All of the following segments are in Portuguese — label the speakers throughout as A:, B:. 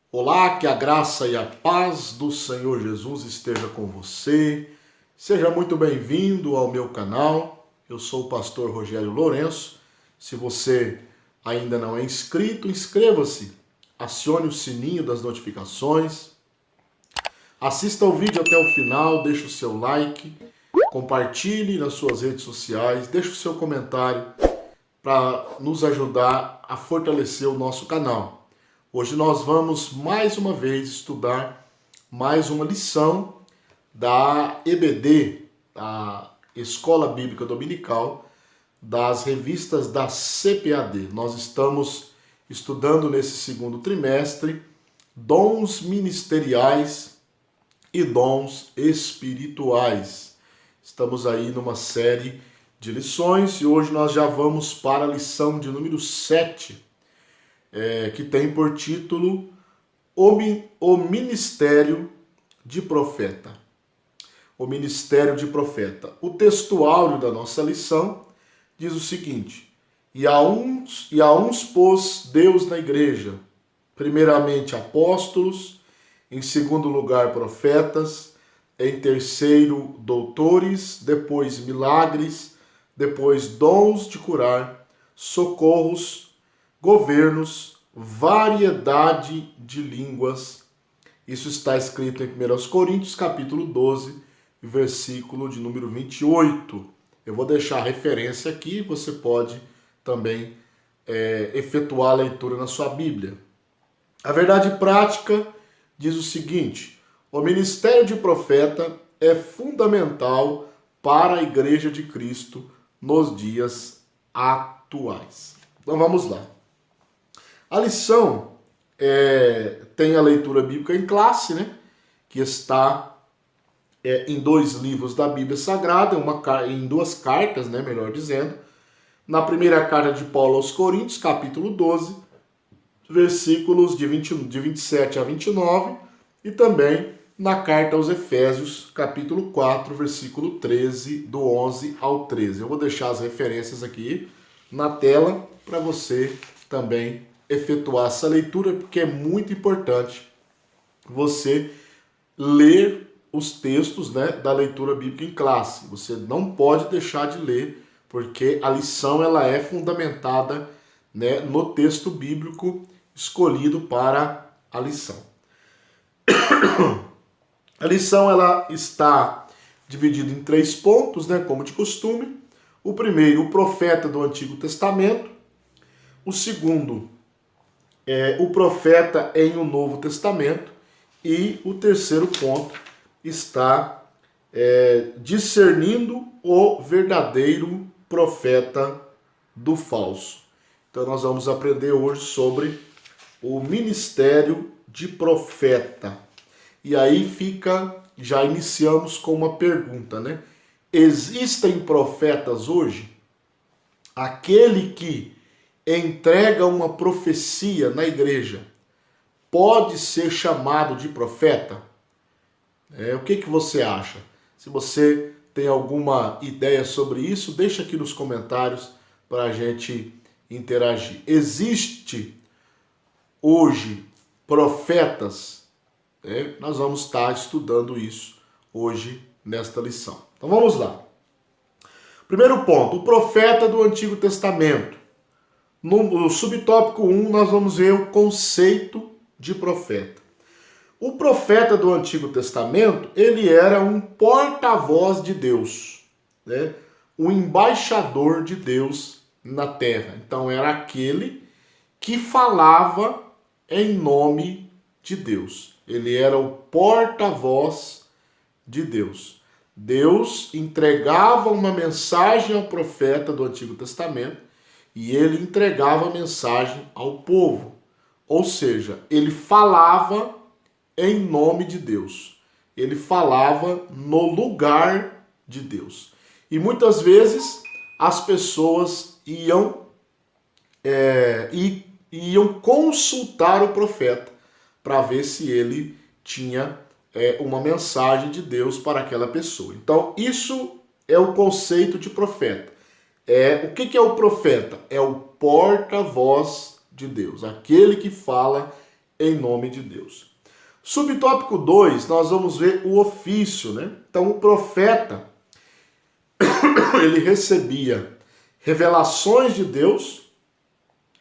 A: Olá, que a graça e a paz do Senhor Jesus esteja com você. Seja muito bem-vindo ao meu canal. Eu sou o pastor Rogério Lourenço. Se você ainda não é inscrito, inscreva-se. Acione o sininho das notificações. Assista o vídeo até o final, deixe o seu like, compartilhe nas suas redes sociais, deixe o seu comentário para nos ajudar a fortalecer o nosso canal. Hoje nós vamos mais uma vez estudar mais uma lição da EBD, a Escola Bíblica Dominical, das revistas da CPAD. Nós estamos estudando nesse segundo trimestre dons ministeriais e dons espirituais. Estamos aí numa série de lições e hoje nós já vamos para a lição de número 7, que tem por título O Ministério de Profeta. O Ministério de Profeta. O textuário da nossa lição diz o seguinte: E a uns pôs Deus na igreja, primeiramente apóstolos, em segundo lugar profetas, em terceiro doutores, depois milagres, depois dons de curar, socorros, governos, variedade de línguas. Isso está escrito em 1 Coríntios, capítulo 12, versículo de número 28. Eu vou deixar a referência aqui, você pode também efetuar a leitura na sua Bíblia. A verdade prática diz o seguinte: o ministério de profeta é fundamental para a Igreja de Cristo nos dias atuais. Então vamos lá. A lição tem a leitura bíblica em classe, né? Que está em 2 livros da Bíblia Sagrada, em 2 cartas, né? Melhor dizendo. Na primeira carta de Paulo aos Coríntios, capítulo 12, versículos de 27 a 29, e também na carta aos Efésios, capítulo 4, versículo 13, do 11 ao 13. Eu vou deixar as referências aqui na tela para você também efetuar essa leitura, porque é muito importante você ler os textos, né, da leitura bíblica em classe. Você não pode deixar de ler, porque a lição ela é fundamentada, né, no texto bíblico escolhido para a lição. A lição ela está dividida em 3 pontos, né, como de costume. O primeiro, o profeta do Antigo Testamento. O segundo, o profeta em o Novo Testamento. E o terceiro ponto está discernindo o verdadeiro profeta do falso. Então nós vamos aprender hoje sobre o ministério de profeta. E aí já iniciamos com uma pergunta, né? Existem profetas hoje? Aquele que entrega uma profecia na igreja pode ser chamado de profeta? O que você acha? Se você tem alguma ideia sobre isso, deixa aqui nos comentários para a gente interagir. Existe hoje profetas? Nós vamos estar estudando isso hoje nesta lição. Então vamos lá. Primeiro ponto, o profeta do Antigo Testamento. No subtópico 1, nós vamos ver o conceito de profeta. O profeta do Antigo Testamento, ele era um porta-voz de Deus, né? Um embaixador de Deus na terra. Então era aquele que falava em nome de Deus. Ele era o porta-voz de Deus. Deus entregava uma mensagem ao profeta do Antigo Testamento e ele entregava a mensagem ao povo. Ou seja, ele falava em nome de Deus. Ele falava no lugar de Deus. E muitas vezes as pessoas iam consultar o profeta para ver se ele tinha uma mensagem de Deus para aquela pessoa. Então, isso é o conceito de profeta. O que é o profeta? É o porta-voz de Deus, aquele que fala em nome de Deus. Subtópico 2, nós vamos ver o ofício, né? Então, o profeta, ele recebia revelações de Deus,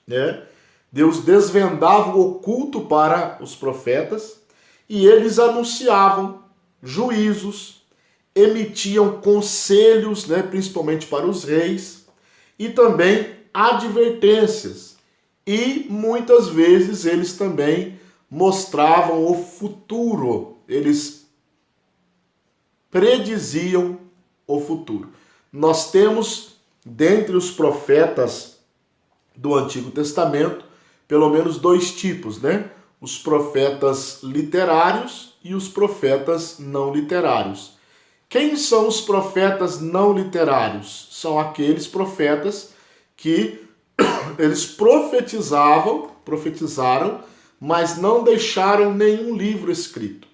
A: né? Deus desvendava o oculto para os profetas e eles anunciavam juízos, emitiam conselhos, né? Principalmente para os reis, e também advertências. E muitas vezes eles também mostravam o futuro, eles prediziam o futuro. Nós temos, dentre os profetas do Antigo Testamento, pelo menos dois tipos, né? Os profetas literários e os profetas não literários. Quem são os profetas não literários? São aqueles profetas que eles profetizaram, mas não deixaram nenhum livro escrito.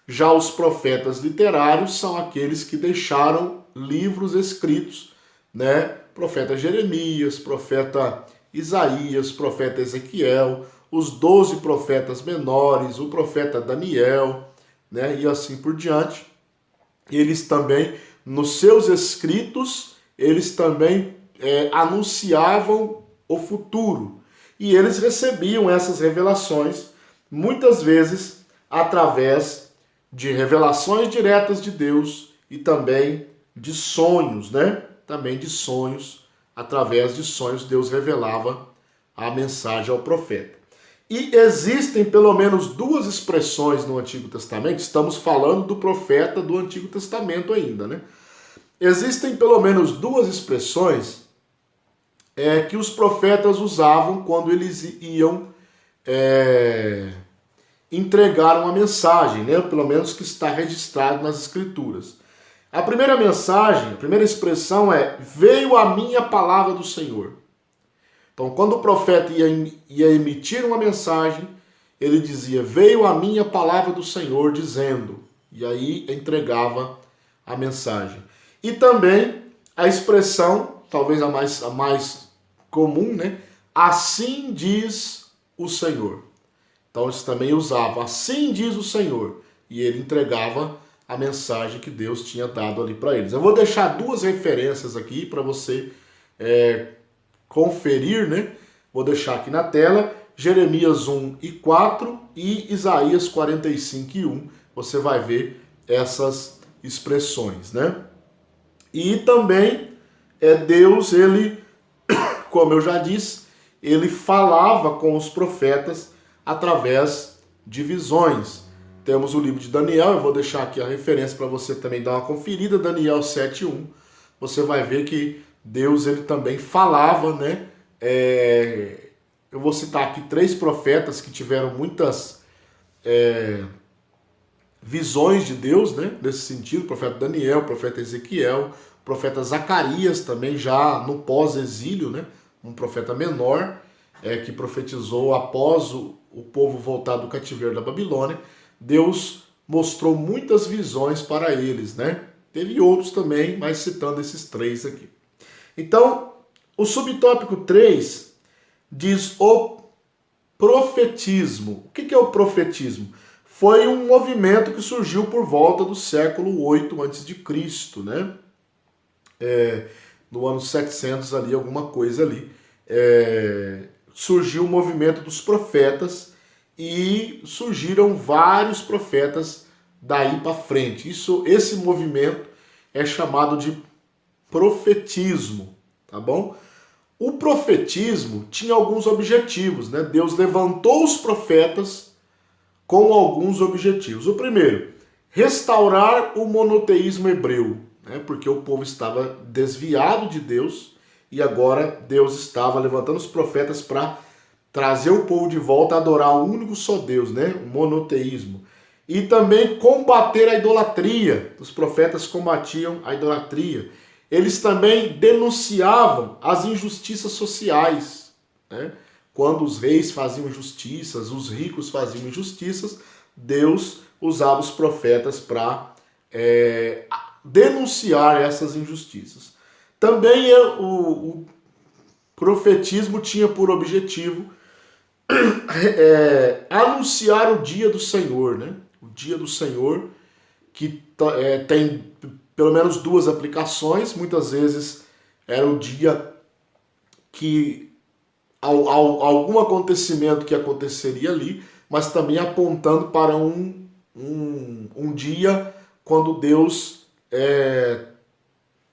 A: Já os profetas literários são aqueles que deixaram livros escritos, né? Profeta Jeremias, profeta Isaías, profeta Ezequiel, os 12 profetas menores, o profeta Daniel, né? E assim por diante. Eles também, nos seus escritos, eles também anunciavam o futuro. E eles recebiam essas revelações, muitas vezes, através de revelações diretas de Deus e também de sonhos, né? Também de sonhos, através de sonhos, Deus revelava a mensagem ao profeta. E existem pelo menos duas expressões no Antigo Testamento, estamos falando do profeta do Antigo Testamento ainda, né? Existem pelo menos duas expressões que os profetas usavam quando eles iam entregar uma mensagem, né? Pelo menos que está registrado nas Escrituras. A primeira mensagem, a primeira expressão é: veio a minha palavra do Senhor. Então, quando o profeta ia emitir uma mensagem, ele dizia: veio a minha palavra do Senhor dizendo. E aí entregava a mensagem. E também a expressão, talvez a mais comum, né? Assim diz o Senhor. Então eles também usavam, assim diz o Senhor. E ele entregava a mensagem que Deus tinha dado ali para eles. Eu vou deixar duas referências aqui para você conferir, né? Vou deixar aqui na tela, Jeremias 1:4 e Isaías 45:1. Você vai ver essas expressões, né? E também Deus, ele, como eu já disse, ele falava com os profetas através de visões. Temos o livro de Daniel, eu vou deixar aqui a referência para você também dar uma conferida, Daniel 7:1. Você vai ver que Deus, ele também falava, né? Eu vou citar aqui 3 profetas que tiveram muitas visões de Deus, né? Nesse sentido, o profeta Daniel, o profeta Ezequiel, o profeta Zacarias também, já no pós-exílio, né? Um profeta menor, que profetizou após o povo voltar do cativeiro da Babilônia. Deus mostrou muitas visões para eles, né? Teve outros também, mas citando esses 3 aqui. Então, o subtópico 3 diz o profetismo. O que é o profetismo? Foi um movimento que surgiu por volta do século 8 a.C., né? No ano 700 ali, alguma coisa ali. Surgiu o movimento dos profetas e surgiram vários profetas daí para frente. Esse movimento é chamado de profetismo, tá bom? O profetismo tinha alguns objetivos, né? Deus levantou os profetas com alguns objetivos. O primeiro, restaurar o monoteísmo hebreu, né? Porque o povo estava desviado de Deus e agora Deus estava levantando os profetas para trazer o povo de volta a adorar um único só Deus, né? O monoteísmo. E também combater a idolatria. Os profetas combatiam a idolatria. Eles também denunciavam as injustiças sociais, né? Quando os reis faziam injustiças, os ricos faziam injustiças, Deus usava os profetas para denunciar essas injustiças. Também o profetismo tinha por objetivo anunciar o dia do Senhor, né? O dia do Senhor, que tem pelo menos duas aplicações. Muitas vezes era o dia que algum acontecimento que aconteceria ali, mas também apontando para um dia quando Deus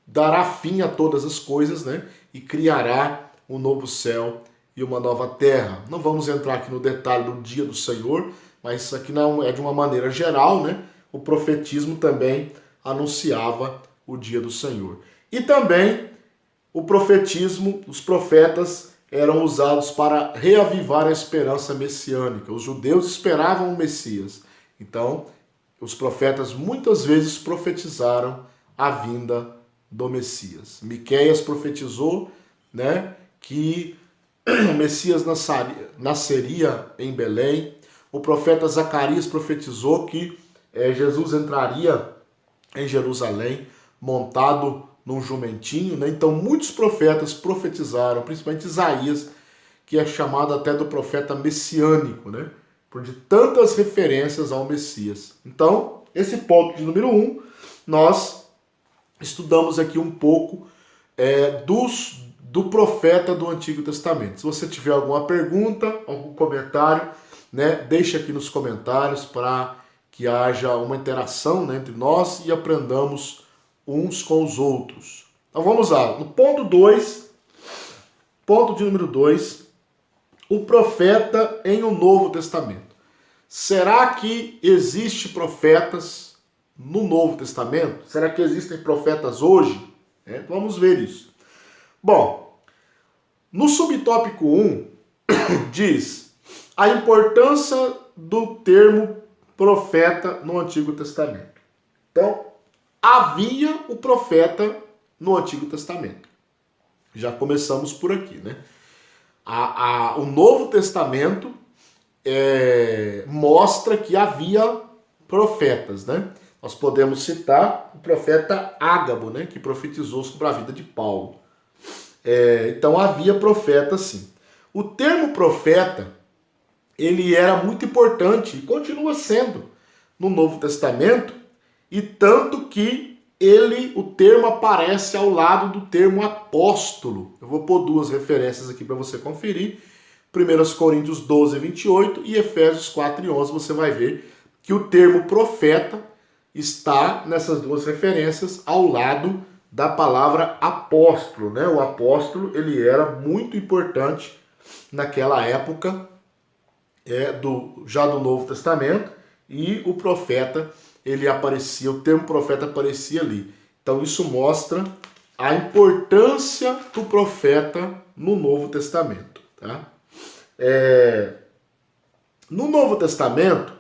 A: dará fim a todas as coisas, né? E criará um novo céu e uma nova terra. Não vamos entrar aqui no detalhe do dia do Senhor, mas isso aqui não é de uma maneira geral, né? O profetismo também anunciava o dia do Senhor. E também o profetismo, os profetas eram usados para reavivar a esperança messiânica. Os judeus esperavam o Messias. Então, os profetas muitas vezes profetizaram a vinda do Messias. Miqueias profetizou, né, que o Messias nasceria em Belém. O profeta Zacarias profetizou que Jesus entraria em Jerusalém montado num jumentinho, né? Então muitos profetas profetizaram, principalmente Isaías, que é chamado até do profeta messiânico, né? Por de tantas referências ao Messias. Então, esse ponto de número 1, nós estudamos aqui um pouco do profeta do Antigo Testamento. Se você tiver alguma pergunta, algum comentário, né, deixe aqui nos comentários para que haja uma interação, né, entre nós e aprendamos uns com os outros. Então vamos lá. No ponto 2, ponto de número 2, o profeta em um Novo Testamento. Será que existe profetas no Novo Testamento? Será que existem profetas hoje? Vamos ver isso. Bom, no subtópico 1, diz a importância do termo profeta no Antigo Testamento. Então, havia o profeta no Antigo Testamento. Já começamos por aqui, né? O Novo Testamento mostra que havia profetas, né? Nós podemos citar o profeta Ágabo, né? Que profetizou sobre a vida de Paulo. Então havia profeta, sim. O termo profeta, ele era muito importante e continua sendo no Novo Testamento, e tanto que o termo aparece ao lado do termo apóstolo. Eu vou pôr duas referências aqui para você conferir. 1 Coríntios 12, 28 e Efésios 4, 11, você vai ver que o termo profeta está nessas duas referências ao lado da palavra apóstolo, né? O apóstolo, ele era muito importante naquela época já do Novo Testamento, e o profeta, ele aparecia, o termo profeta aparecia ali. Então isso mostra a importância do profeta no Novo Testamento, tá? No Novo Testamento,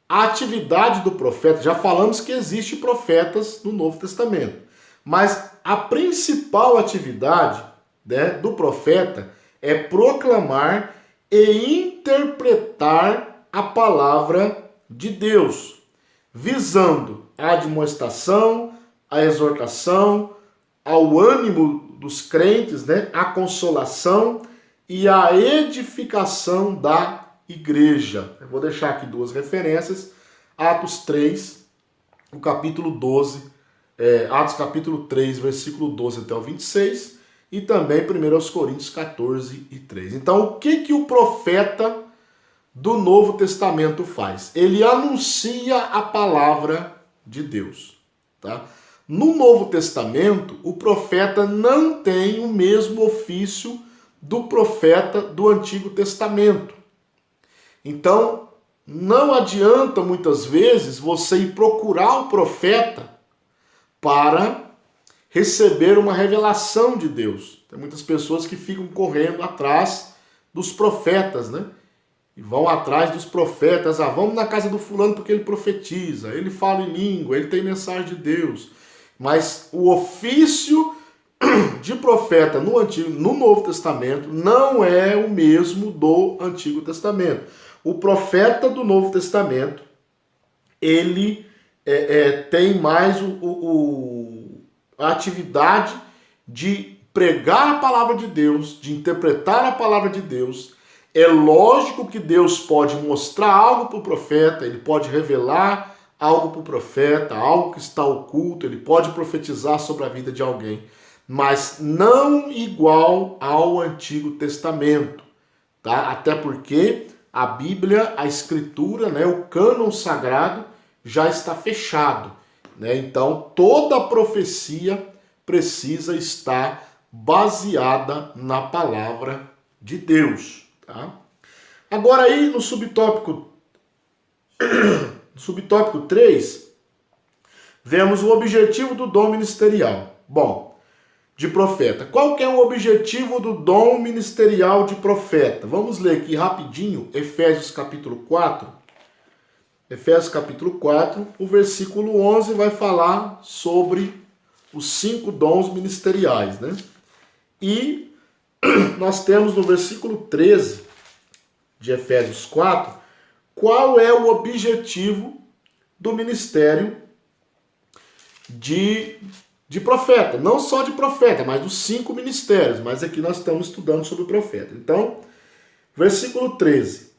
A: a atividade do profeta, já falamos que existe profetas no Novo Testamento, mas a principal atividade, né, do profeta é proclamar e interpretar a palavra de Deus, visando a admoestação, a exortação, ao ânimo dos crentes, né, a consolação e a edificação da igreja. Eu vou deixar aqui duas referências, Atos 3, o capítulo 12, Atos capítulo 3, versículo 12 até o 26, e também 1 Coríntios 14 e 3. Então, o que o profeta do Novo Testamento faz? Ele anuncia a palavra de Deus, tá? No Novo Testamento, o profeta não tem o mesmo ofício do profeta do Antigo Testamento. Então, não adianta muitas vezes você ir procurar o profeta para receber uma revelação de Deus. Tem muitas pessoas que ficam correndo atrás dos profetas, né? E vão atrás dos profetas. Vamos na casa do fulano porque ele profetiza, ele fala em língua, ele tem mensagem de Deus. Mas o ofício de profeta no Novo Testamento não é o mesmo do Antigo Testamento. O profeta do Novo Testamento, ele tem mais a atividade de pregar a palavra de Deus, de interpretar a palavra de Deus É lógico que Deus pode mostrar algo para o profeta, ele pode revelar algo para o profeta, algo que está oculto, ele pode profetizar sobre a vida de alguém, mas não igual ao Antigo Testamento, tá? Até porque a Bíblia, a Escritura, né, o cânon sagrado já está fechado, né? Então toda a profecia precisa estar baseada na palavra de Deus, tá? Agora aí no subtópico 3, vemos o objetivo do dom ministerial. Bom, de profeta. Qual que é o objetivo do dom ministerial de profeta? Vamos ler aqui rapidinho, Efésios capítulo 4. Efésios capítulo 4, o versículo 11 vai falar sobre os 5 dons ministeriais, né? E nós temos no versículo 13 de Efésios 4, qual é o objetivo do ministério de profeta. Não só de profeta, mas dos 5 ministérios. Mas aqui nós estamos estudando sobre o profeta. Então, versículo 13.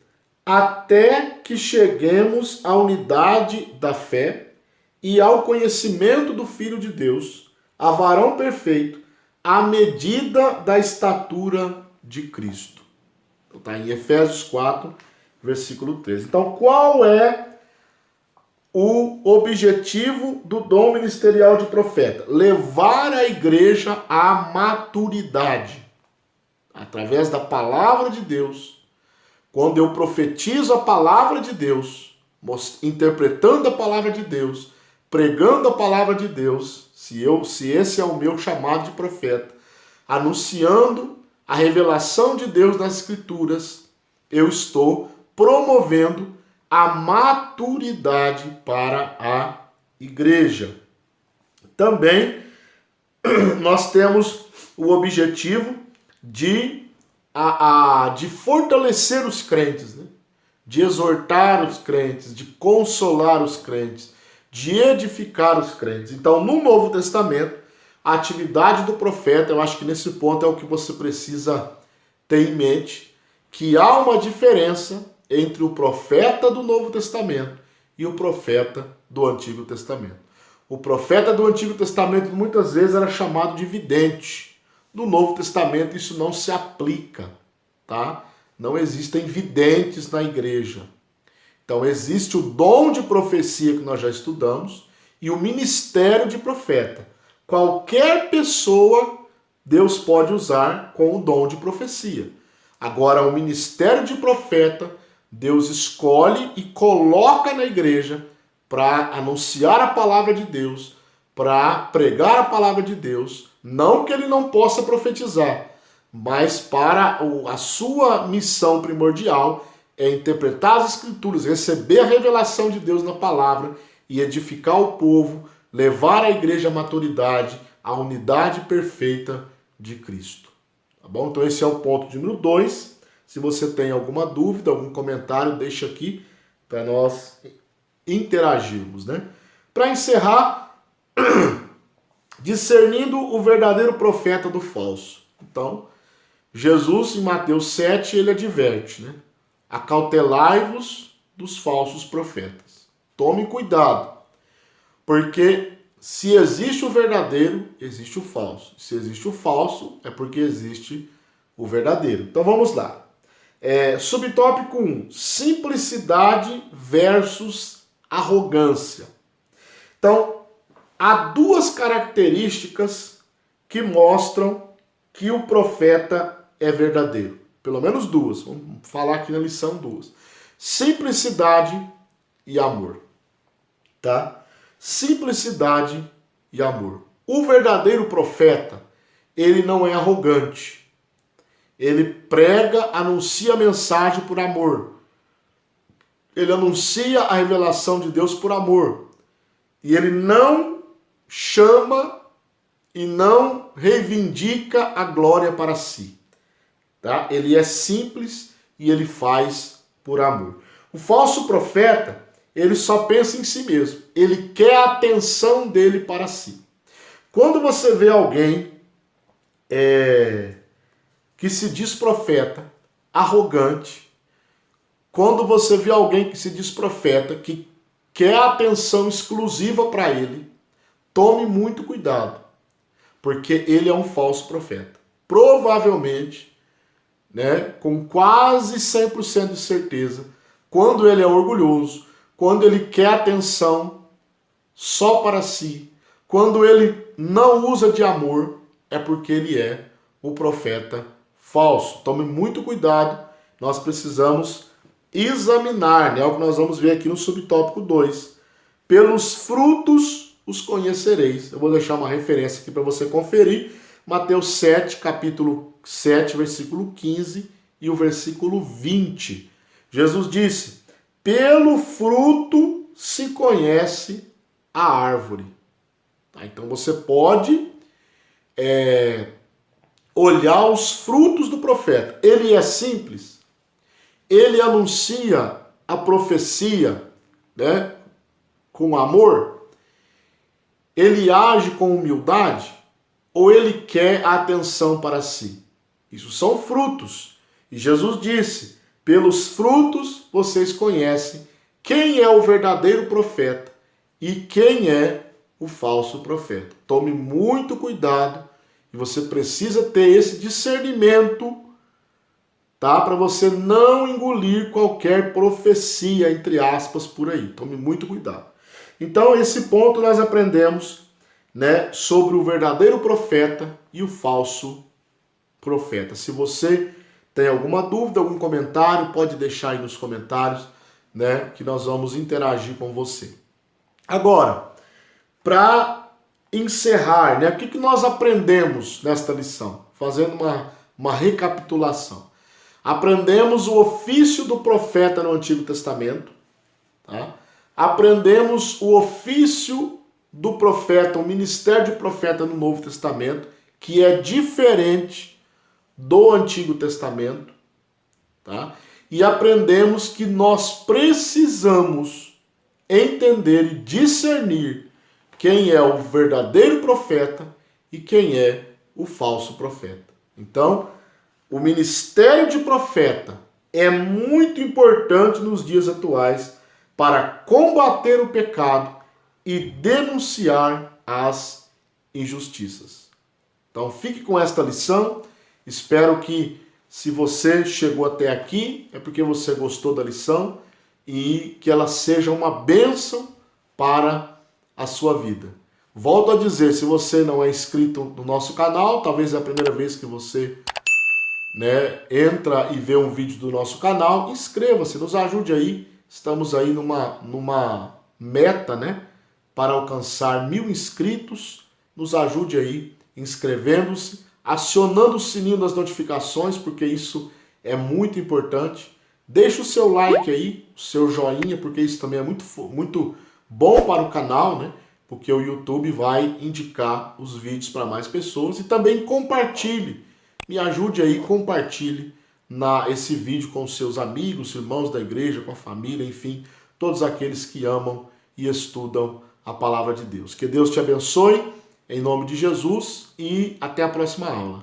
A: Até que cheguemos à unidade da fé e ao conhecimento do Filho de Deus, a varão perfeito, à medida da estatura de Cristo. Então, está em Efésios 4, versículo 13. Então, qual é o objetivo do dom ministerial de profeta? Levar a igreja à maturidade. Através da palavra de Deus. Quando eu profetizo a palavra de Deus, interpretando a palavra de Deus, pregando a palavra de Deus, se esse é o meu chamado de profeta, anunciando a revelação de Deus nas Escrituras, eu estou promovendo a maturidade para a igreja. Também nós temos o objetivo de fortalecer os crentes, né? De exortar os crentes, de consolar os crentes, de edificar os crentes. Então, no Novo Testamento, a atividade do profeta, eu acho que nesse ponto é o que você precisa ter em mente, que há uma diferença entre o profeta do Novo Testamento e o profeta do Antigo Testamento. O profeta do Antigo Testamento muitas vezes era chamado de vidente. No Novo Testamento isso não se aplica, tá? Não existem videntes na igreja. Então existe o dom de profecia que nós já estudamos e o ministério de profeta. Qualquer pessoa Deus pode usar com o dom de profecia. Agora o ministério de profeta Deus escolhe e coloca na igreja para anunciar a palavra de Deus, para pregar a palavra de Deus. Não que ele não possa profetizar, mas para a sua missão primordial é interpretar as Escrituras, receber a revelação de Deus na palavra e edificar o povo, levar a igreja à maturidade, à unidade perfeita de Cristo. Tá bom? Então esse é o ponto de número 2. Se você tem alguma dúvida, algum comentário, deixa aqui para nós interagirmos, né? Para encerrar, discernindo o verdadeiro profeta do falso. Então, Jesus, em Mateus 7, ele adverte, né? Acautelai-vos dos falsos profetas. Tome cuidado, porque se existe o verdadeiro, existe o falso. Se existe o falso, é porque existe o verdadeiro. Então vamos lá. Subtópico 1. Simplicidade versus arrogância. Então, há 2 características que mostram que o profeta é verdadeiro. Pelo menos 2. Vamos falar aqui na lição 2. Simplicidade e amor. Tá? Simplicidade e amor. O verdadeiro profeta, ele não é arrogante. Ele prega, anuncia a mensagem por amor. Ele anuncia a revelação de Deus por amor. E ele não chama e não reivindica a glória para si. Tá? Ele é simples e ele faz por amor. O falso profeta, ele só pensa em si mesmo. Ele quer a atenção dele para si. Quando você vê alguém que se diz profeta, arrogante. Quando você vê alguém que se diz profeta, que quer atenção exclusiva para ele, tome muito cuidado, porque ele é um falso profeta. Provavelmente, né, com quase 100% de certeza, quando ele é orgulhoso, quando ele quer atenção só para si, quando ele não usa de amor, é porque ele é o profeta falso. Tome muito cuidado, nós precisamos examinar, né, é o que nós vamos ver aqui no subtópico 2. Pelos frutos os conhecereis. Eu vou deixar uma referência aqui para você conferir. Mateus 7, capítulo 7, versículo 15 e o versículo 20. Jesus disse: pelo fruto se conhece a árvore. Tá? Então você pode olhar os frutos do profeta. Ele é simples. Ele anuncia a profecia, né, com amor. Ele age com humildade ou ele quer a atenção para si? Isso são frutos. E Jesus disse: pelos frutos vocês conhecem quem é o verdadeiro profeta e quem é o falso profeta. Tome muito cuidado e você precisa ter esse discernimento, tá? Para você não engolir qualquer profecia, entre aspas, por aí. Tome muito cuidado. Então, esse ponto nós aprendemos, né, sobre o verdadeiro profeta e o falso profeta. Se você tem alguma dúvida, algum comentário, pode deixar aí nos comentários, né, que nós vamos interagir com você. Agora, para encerrar, né, o que nós aprendemos nesta lição? Fazendo uma recapitulação. Aprendemos o ofício do profeta no Antigo Testamento, tá? Aprendemos o ofício do profeta, o ministério de profeta no Novo Testamento, que é diferente do Antigo Testamento, tá? E aprendemos que nós precisamos entender e discernir quem é o verdadeiro profeta e quem é o falso profeta. Então, o ministério de profeta é muito importante nos dias atuais para combater o pecado e denunciar as injustiças. Então fique com esta lição. Espero que, se você chegou até aqui, é porque você gostou da lição e que ela seja uma bênção para a sua vida. Volto a dizer, se você não é inscrito no nosso canal, talvez é a primeira vez que você, né, entra e vê um vídeo do nosso canal, inscreva-se, nos ajude aí. Estamos aí numa meta, né, para alcançar 1000 inscritos. Nos ajude aí inscrevendo-se, acionando o sininho das notificações, porque isso é muito importante. Deixe o seu like aí, o seu joinha, porque isso também é muito bom para o canal, né? Porque o YouTube vai indicar os vídeos para mais pessoas. E também compartilhe, me ajude aí, compartilhe esse vídeo com seus amigos, irmãos da igreja, com a família, enfim, todos aqueles que amam e estudam a palavra de Deus. Que Deus te abençoe, em nome de Jesus, e até a próxima aula.